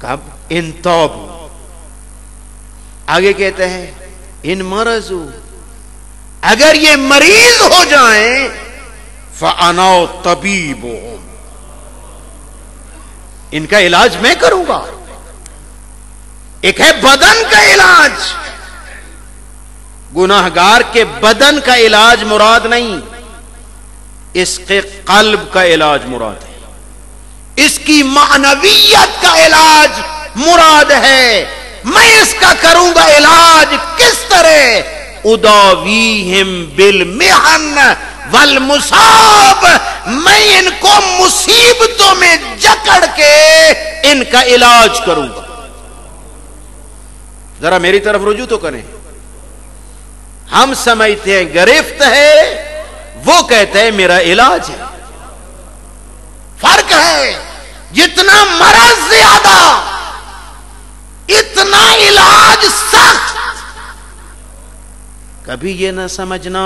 کب؟ ان توبو، آگے کہتے ہیں ان مرضو، اگر یہ مریض ہو جائیں فانا طبیبہم، ان کا علاج میں کروں گا. ایک ہے بدن کا علاج، گناہگار کے بدن کا علاج مراد نہیں، اس کے قلب کا علاج مراد ہے، اس کی معنویت کا علاج مراد ہے. میں اس کا کروں گا علاج کس طرح؟ اداویہم بالمحن والمصاب، میں ان کو مصیبتوں میں جکڑ کے ان کا علاج کروں گا. ذرا میری طرف رجوع تو کریں. ہم سمجھتے ہیں گرفت ہے، وہ کہتے ہیں میرا علاج ہے. فرق ہے، جتنا مرض زیادہ اتنا علاج سخت. کبھی یہ نہ سمجھنا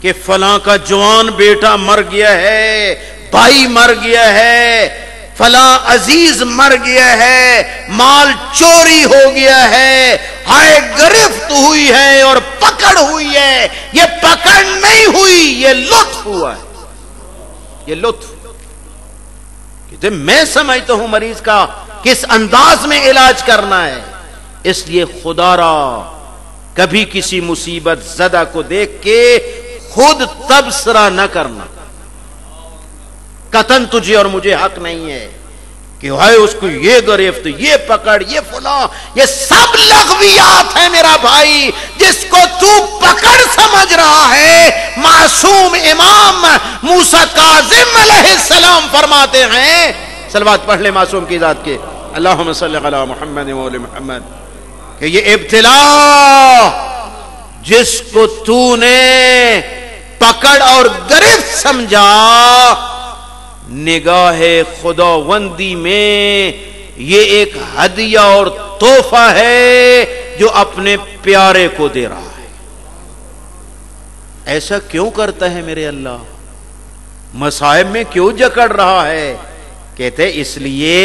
کہ فلاں کا جوان بیٹا مر گیا ہے، بھائی مر گیا ہے، فلاں عزیز مر گیا ہے، مال چوری ہو گیا ہے، ہائے گرفت ہوئی ہے اور پکڑ ہوئی ہے. یہ پکڑ نہیں ہوئی، یہ لطف ہوا ہے. یہ لطف کہتے میں سمجھتا ہوں مریض کا کس انداز میں علاج کرنا ہے. اس لیے خدا را کبھی کسی مصیبت زدہ کو دیکھ کے خود تبصرہ نہ کرنا. قطعاً تجھے اور مجھے حق نہیں ہے کہ ہائے اس کو یہ گرفت، یہ پکڑ، یہ فلاں، یہ سب لغویات ہیں میرا بھائی. جس کو تو پکڑ سمجھ رہا ہے، معصوم امام موسیٰ کاظم علیہ السلام فرماتے ہیں، صلوات پڑھ لے معصوم کی ذات کے، اللہم صلی علی محمد و آل محمد، کہ یہ ابتلا جس کو تو نے پکڑ اور گرفت سمجھا، نگاہ خداوندی میں یہ ایک ہدیہ اور تحفہ ہے جو اپنے پیارے کو دے رہا ہے. ایسا کیوں کرتا ہے میرے اللہ؟ مصائب میں کیوں جکڑ رہا ہے؟ کہتے اس لیے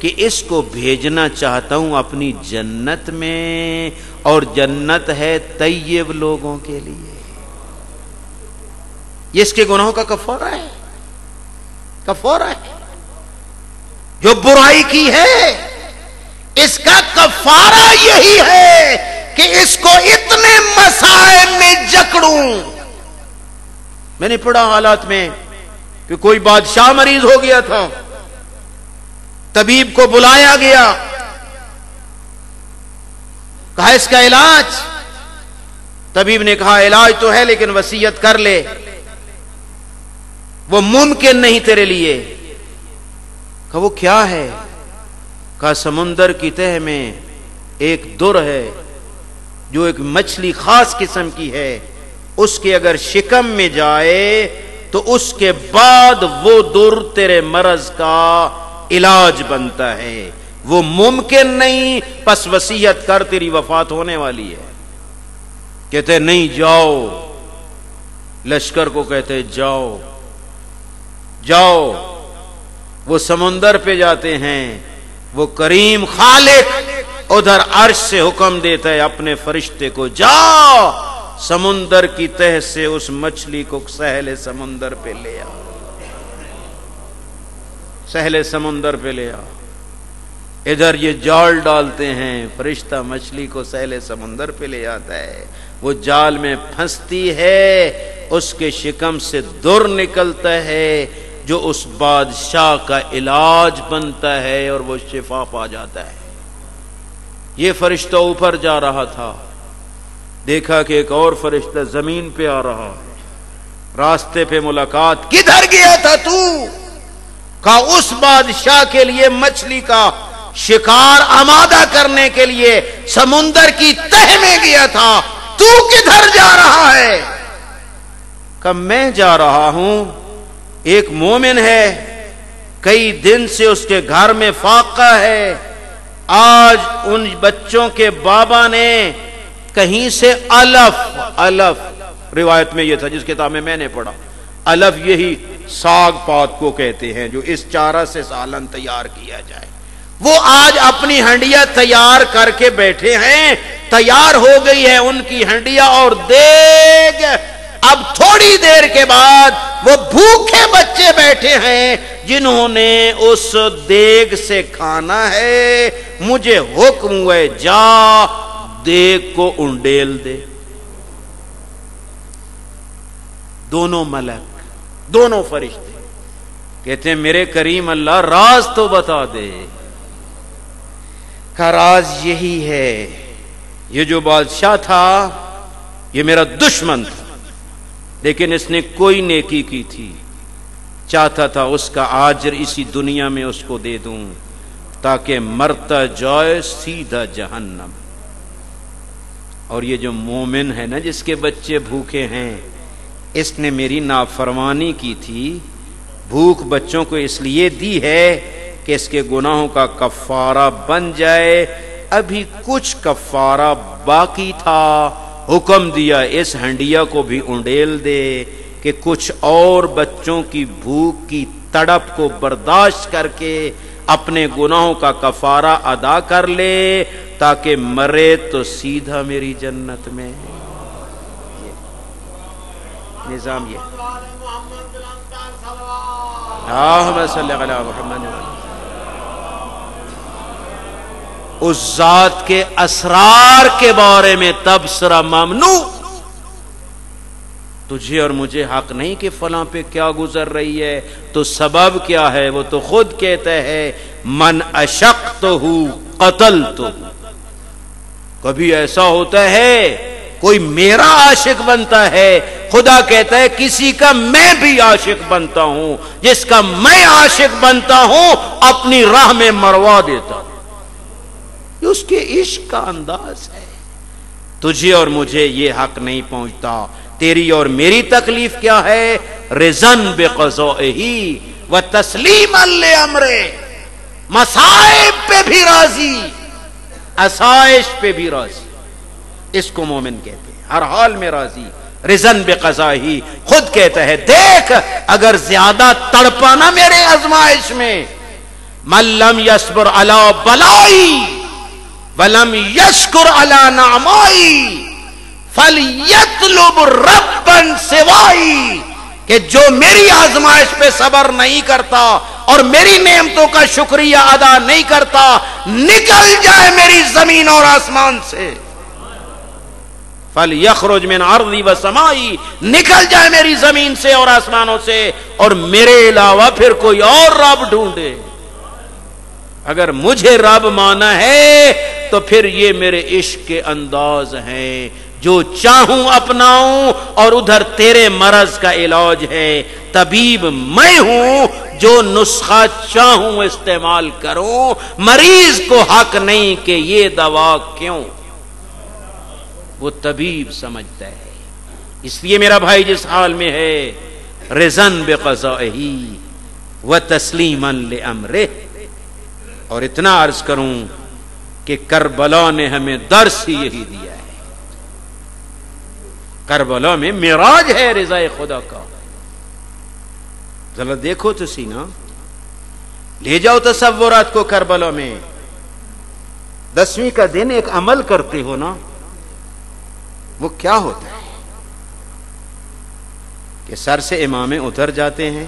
کہ اس کو بھیجنا چاہتا ہوں اپنی جنت میں، اور جنت ہے طیب لوگوں کے لیے. یہ اس کے گناہوں کا کفارہ ہے، کفارہ ہے. جو برائی کی ہے اس کا کفارہ یہی ہے کہ اس کو اتنے مسائل میں جکڑوں. میں نے پڑھا حالات میں کہ کوئی بادشاہ مریض ہو گیا تھا، طبیب کو بلایا گیا، کہا اس کا علاج. طبیب نے کہا علاج تو ہے لیکن وصیت کر لے، وہ ممکن نہیں تیرے لیے. کہا وہ کیا ہے؟ کہا سمندر کی تہ میں ایک در ہے جو ایک مچھلی خاص قسم کی ہے، اس کے اگر شکم میں جائے تو اس کے بعد وہ در تیرے مرض کا علاج بنتا ہے. وہ ممکن نہیں، پس وصیت کر، تیری وفات ہونے والی ہے. کہتے نہیں جاؤ. لشکر کو کہتے جاؤ جاؤ. وہ سمندر پہ جاتے ہیں، وہ کریم خالق ادھر عرش سے حکم دیتا ہے اپنے فرشتے کو، جاؤ سمندر کی تہ سے اس مچھلی کو سہل سمندر پہ لے آ، سہل سمندر پہ لے آ. ادھر یہ جال ڈالتے ہیں، فرشتہ مچھلی کو سہل سمندر پہ لے آتا ہے. وہ جال میں پھنستی ہے، اس کے شکم سے در نکلتا ہے جو اس بادشاہ کا علاج بنتا ہے اور وہ شفا پا جاتا ہے. یہ فرشتہ اوپر جا رہا تھا، دیکھا کہ ایک اور فرشتہ زمین پہ آ رہا ہے. راستے پہ ملاقات، کدھر گیا تھا تو؟ کہا اس بادشاہ کے لیے مچھلی کا شکار آمادہ کرنے کے لیے سمندر کی تہ میں گیا تھا. تو کدھر جا رہا ہے؟ کہا میں جا رہا ہوں، ایک مومن ہے، کئی دن سے اس کے گھر میں فاقہ ہے. آج ان بچوں کے بابا نے کہیں سے الف روایت میں یہ تھا جس کتاب میں نے پڑھا، الف یہی ساگ پات کو کہتے ہیں جو اس چارہ سے سالن تیار کیا جائے. وہ آج اپنی ہنڈیا تیار کر کے بیٹھے ہیں، تیار ہو گئی ہے ان کی ہنڈیا اور دیگ۔ اب تھوڑی دیر کے بعد وہ بھوکے بچے بیٹھے ہیں جنہوں نے اس دیگ سے کھانا ہے۔ مجھے حکم ہوئے جا دیگ کو انڈیل دے۔ دونوں ملک، دونوں فرشتے کہتے ہیں میرے کریم اللہ راز تو بتا دے۔ کا راز یہی ہے، یہ جو بادشاہ تھا یہ میرا دشمن تھا، لیکن اس نے کوئی نیکی کی تھی، چاہتا تھا اس کا آجر اسی دنیا میں اس کو دے دوں تاکہ مرتا جائے سیدھا جہنم۔ اور یہ جو مومن ہے نا جس کے بچے بھوکے ہیں، اس نے میری نافرمانی کی تھی، بھوک بچوں کو اس لیے دی ہے کہ اس کے گناہوں کا کفارہ بن جائے۔ ابھی کچھ کفارہ باقی تھا، حکم دیا اس ہنڈیا کو بھی انڈیل دے کہ کچھ اور بچوں کی بھوک کی تڑپ کو برداشت کر کے اپنے گناہوں کا کفارہ ادا کر لے تاکہ مرے تو سیدھا میری جنت میں۔ نظام یہ اللہم صلی علی محمد۔ اس ذات کے اسرار کے بارے میں تبصرہ ممنوع۔ تجھے اور مجھے حق نہیں کہ فلاں پہ کیا گزر رہی ہے، تو سبب کیا ہے وہ تو خود کہتا ہے من اشقتہ قتلتہ۔ کبھی ایسا ہوتا ہے کوئی میرا عاشق بنتا ہے، خدا کہتا ہے کسی کا میں بھی عاشق بنتا ہوں، جس کا میں عاشق بنتا ہوں اپنی راہ میں مروا دیتا ہوں۔ یہ اس کے عشق کا انداز ہے۔ تجھے اور مجھے یہ حق نہیں پہنچتا۔ تیری اور میری تکلیف کیا ہے؟ رضن بقضائہ و تسلیما لامرہ، مصائب پہ بھی راضی، آسائش پہ بھی راضی۔ اس کو مومن کہتے ہیں، ہر حال میں راضی۔ رضن بقضائہ، خود کہتا ہے دیکھ اگر زیادہ تڑپانا میرے آزمائش میں، من لم یصبر علی بلائی ولم یشکر علی نعمائی فلیطلب ربا سوائی، کہ جو میری آزمائش پہ صبر نہیں کرتا اور میری نعمتوں کا شکریہ ادا نہیں کرتا، نکل جائے میری زمین اور آسمان سے۔ فَلْيَخْرُجْ مِنْ عَرْضِي وَسَمَائِي، نکل جائے میری زمین سے اور آسمانوں سے، اور میرے علاوہ پھر کوئی اور رب ڈھونڈے۔ اگر مجھے رب مانا ہے تو پھر یہ میرے عشق کے انداز ہیں، جو چاہوں اپناؤں، اور ادھر تیرے مرض کا علاج ہے۔ طبیب میں ہوں، جو نسخہ چاہوں استعمال کروں، مریض کو حق نہیں کہ یہ دوا کیوں، وہ طبیب سمجھتا ہے۔ اس لیے میرا بھائی جس حال میں ہے، رضن بقضائہ و تسلیما لامرہ۔ اور اتنا عرض کروں کہ کربلا نے ہمیں درس ہی یہی دیا ہے۔ کربلا میں معراج ہے رضا خدا کا۔ ذرا دیکھو تو سینا، لے جاؤ تصورات کو کربلا میں۔ 10ویں کا دن ایک عمل کرتے ہو نا، وہ کیا ہوتا ہے کہ سر سے امامے اتر جاتے ہیں،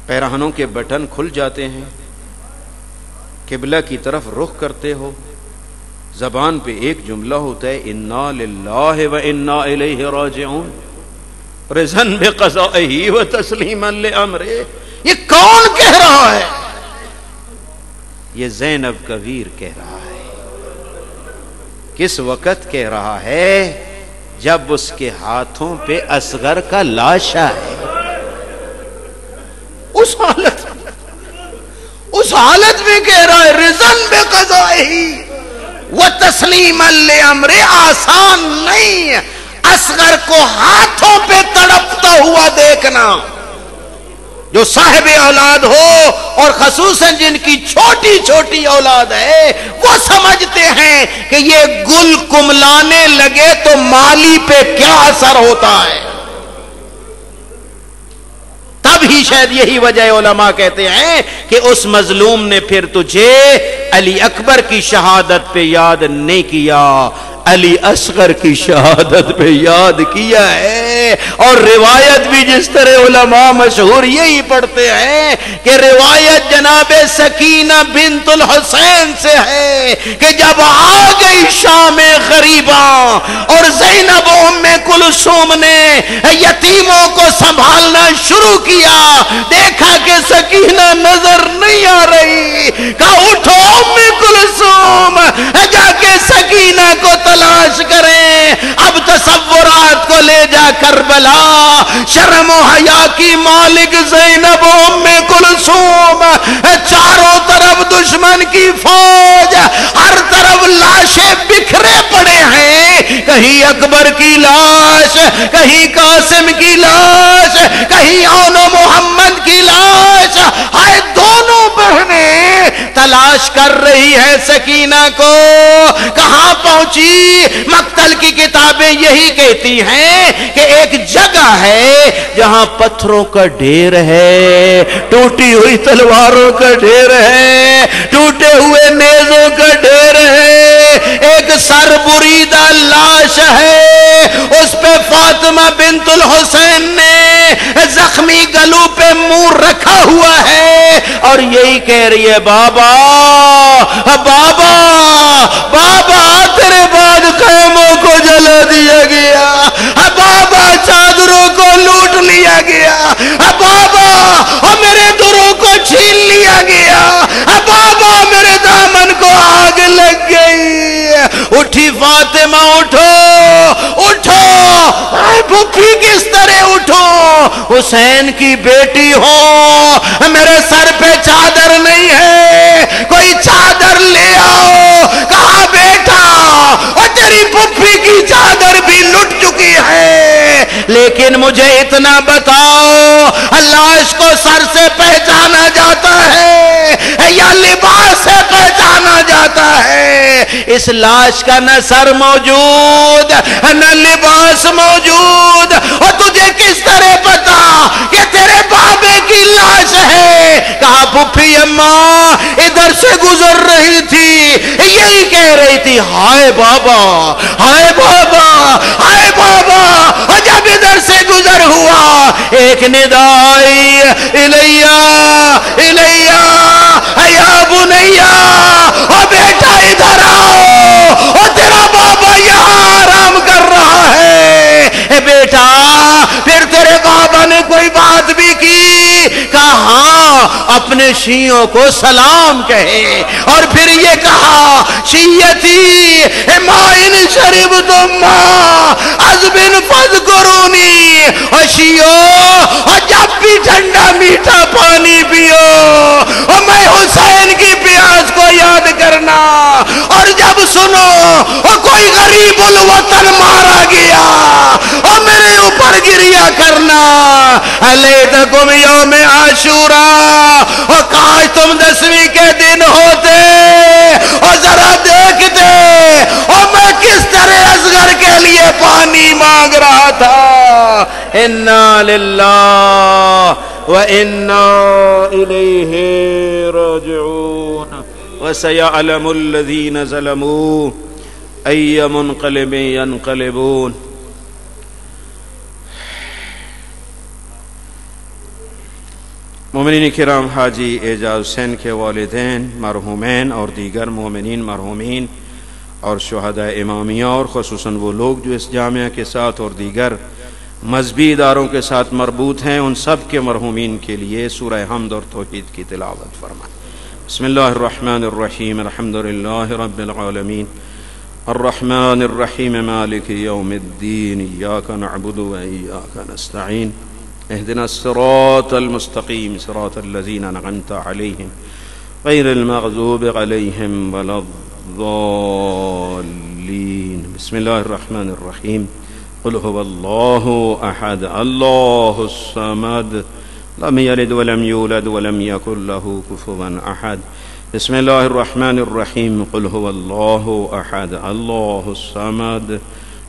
پیراہنوں کے بٹن کھل جاتے ہیں، قبلہ کی طرف رخ کرتے ہو، زبان پہ ایک جملہ ہوتا ہے انا للہ و انا الیہ راجعون، رضن بقضائہ و تسلیما لامرہ۔ یہ کون کہہ رہا ہے؟ یہ زینب کبیر کہہ رہا ہے۔ کس وقت کہہ رہا ہے؟ جب اس کے ہاتھوں پہ اصغر کا لاشا ہے۔ اس حالت میں کہہ رہا ہے رضن بقضائہ و تسلیما لامرہ۔ آسان نہیں اصغر کو ہاتھوں پہ تڑپتا ہوا دیکھنا۔ جو صاحب اولاد ہو اور خصوصاً جن کی چھوٹی چھوٹی اولاد ہے، وہ سمجھتے ہیں کہ یہ گل کملانے لگے تو مالی پہ کیا اثر ہوتا ہے۔ تب ابھی شاید یہی وجہ علماء کہتے ہیں کہ اس مظلوم نے پھر تجھے علی اکبر کی شہادت پہ یاد نہیں کیا، علی اصغر کی شہادت پہ یاد کیا ہے۔ اور روایت بھی جس طرح علماء مشہور یہی پڑھتے ہیں کہ روایت جناب سکینہ بنت الحسین سے ہے کہ جب آ گئی شام غریباں اور زینب ام کلثوم نے یتیموں کو سنبھالنا شروع کیا، دیکھا کہ سکینہ نظر نہیں آ رہی، کہا اٹھو ام کلثوم، جا کے سکینہ کو تلاش کریں۔ اب تصورات کو لے جا کربلا، شرم و حیا کی مالک زینب ام کلثوم، چاروں طرف دشمن کی فوج، ہر طرف لاشیں بکھرے پڑے ہیں، کہیں اکبر کی لاش، کہیں قاسم کی لاش، کہیں اون و محمد کی لاش، ہائے دونوں بہنیں تلاش کر رہی ہے سکینہ کو، کہاں پہنچی؟ مقتل کی کتابیں یہی کہتی ہیں کہ ایک جگہ ہے جہاں پتھروں کا ڈھیر ہے، ٹوٹی ہوئی تلواروں کا ڈھیر ہے، ٹوٹے ہوئے نیزوں کا ڈھیر ہے، ایک سر بریدہ لاش ہے، اس پہ فاطمہ بنت الحسین نے زخمی گلو پہ منہ رکھا ہوا ہے اور یہی کہہ رہی ہے بابا بابا بابا تیرے بعد خیموں کو جلا دیا گیا، بابا چادروں کو لوٹ لیا گیا، بابا میرے دروں کو چھین لیا گیا، بابا میرے دامن کو آگ لگ گئی۔ اٹھی فاطمہ، اٹھو اٹھو، بھوکی کس طرح اٹھو، حسین کی بیٹی ہو، میرے سر پہ چادر نہیں ہے، کوئی چادر لے آؤ۔ کہا بیٹا اور تیری پھپھی کی چادر بھی لٹ چکی ہے، لیکن مجھے اتنا بتاؤ لاش کو سر سے پہچانا جاتا ہے یا لباس سے پہچانا جاتا ہے؟ اس لاش کا نہ سر موجود نہ لباس موجود، اور تجھے کس طرح پتا کہ تیرے بابے کی لاش ہے؟ کہا پھپھی اماں ادھر سے گزر رہی تھی، یہی کہہ رہی تھی ہائے بابا ہائے بابا ہائے بابا، اور جب ادھر سے گزر ہوا ایک ندا آئی الیہ الیہ یا بنیا، او بیٹا ادھر آؤ، اور تیرا بابا یہاں آرام کر رہا ہے۔ بیٹا پھر تیرے بابا نے کوئی بات بھی کی؟ کہا ہاں، اپنے شیعوں کو سلام کہے، اور پھر یہ کہا شیعتی ما ان شربتم عذب فاذکرونی، اور شیعوں اور جب بھی ٹھنڈا میٹھا پانی پیو اور میں حسین کی پیاس کو یاد کرنا، اور جب سنو اور کوئی غریب الوطن مارا گیا اور میرے اوپر گریا کرنا، لیتکم یوم عاشوراء، اور کاش تم 10ویں کے دن ہوتے اور ذرا دیکھتے اور میں کس طرح اصغر کے لیے پانی مانگ رہا تھا۔ انا للہ وَإِنَّا إِلَيْهِ رَاجِعُونَ وَسَيَعْلَمُ الَّذِينَ ظَلَمُوا أَيَّ مُنْقَلِبٍ يَنْقَلِبُونَ۔ مومنین کرام، حاجی اعجاز حسین کے والدین مرحومین اور دیگر مومنین مرحومین اور شہداء امامیہ، اور خصوصاً وہ لوگ جو اس جامعہ کے ساتھ اور دیگر مذہبی اداروں کے ساتھ مربوط ہیں، ان سب کے مرحومین کے لیے سورہ حمد اور توحید کی تلاوت فرمائیں۔ بسم اللہ الرحمن الرحیم، الحمد للہ رب العالمین، الرحمن الرحیم، مالک یوم الدین، ایاک نعبد و ایاک نستعین، اہدنا الصراط المستقیم، صراط الذین انعمت علیہم غیر المغضوب علیہم ولا الضالین۔ بسم اللہ الرحمن الرحیم، قل هو اللہ احد اللہ الصمد لم یلد ولم یولد ولم یکن له کفوا احد۔ بسم اللہ الرحمن الرحیم، قل هو اللہ احد اللہ الصمد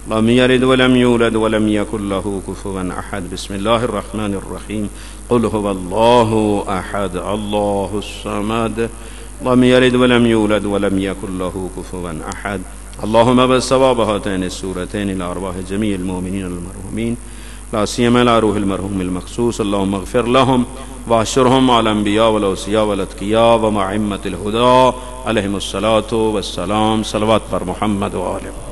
لم يلد ولم يولد ولم يكن له كفوا أحد. بسم الله الرحمن الرحيم. قل هو الله أحد الله الصمد لم يلد ولم يولد ولم يكن له كفوا أحد. اللهم بالثواب هاتين السورتين لأرواح جميع المؤمنين المرحومين لا سيما إلى روح المرحوم المخصوص. اللهم اغفر لهم واحشرهم على الأنبياء والأوصياء والأتقياء ومع أئمة الهدى عليهم الصلاة والسلام. صلوات پر محمد وآله.